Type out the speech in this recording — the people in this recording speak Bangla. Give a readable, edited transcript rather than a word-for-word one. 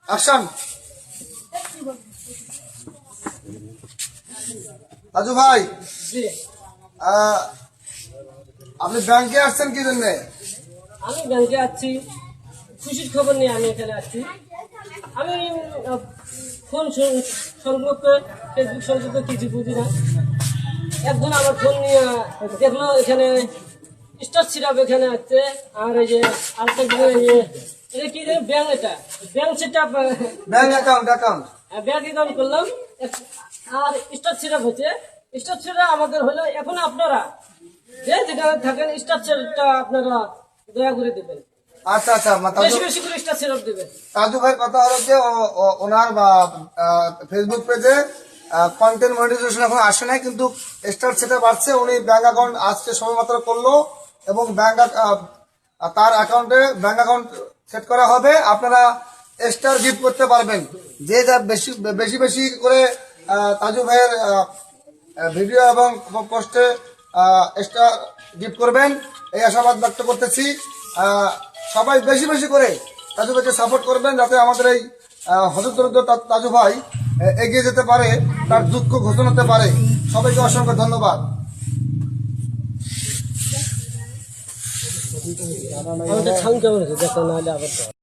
অ্যাকশন। রাজু ভাই, জি, আপনি ব্যাংকে আসছেন কি জন্য? আমি ব্যাংকে আছি, খুশির খবর নিয়ে আমি এখানে আছি। আমি ফোন সংযুক্ত, ফেসবুক সংযুক্ত কিছু বুঝি না। একজন আমার ফোন নিয়ে দেখলো এখানে স্টার সিরাপ এখানে আছে, আর এই যে আরেকটা এটা কি ব্যাংক, এটা ব্যাংক সেটা ব্যাংক অ্যাকাউন্ট। ব্যাংক অ্যাকাউন্ট করলাম, আর স্টার সিরাপ হচ্ছে। স্টার সিরাপ আমাদের হলো, এখন আপনারা যে যেখানে থাকেন স্টার সিরাপটা আপনারা দয়া করে দেবেন, আচ্ছা আচ্ছা, বেশি বেশি করে স্টার সিরাপ দেবেন। তাজু ভাই কথা হলো যে ওনার ফেসবুক পেজে কন্টেন্ট মনিটাইজেশন এখন আসে নাই, কিন্তু স্টার সেটা বাড়ছে। উনি ব্যাংক অ্যাকাউন্ট আজকে সবেমাত্র করলো এবং তার অ্যাকাউন্টে ব্যাংক অ্যাকাউন্ট সেট করা হবে। আপনারা স্টার গিফট করতে পারবেন, যে যা বেশি বেশি বেশি করে তাজু ভাইয়ের ভিডিও এবং পোস্টে স্টার গিফট করবেন, এই আশাবাদ ব্যক্ত করতেছি। সবাই বেশি বেশি করে তাজু ভাইকে সাপোর্ট করবেন, যাতে আমাদের এই হতদরিদ্র তাজু ভাই এগিয়ে যেতে পারে, তার দুঃখ ঘোষণা হতে পারে। সবাইকে অসংখ্য ধন্যবাদ। আমাদের সাউন্ড কেমন আছে দেখো, নাহলে আবার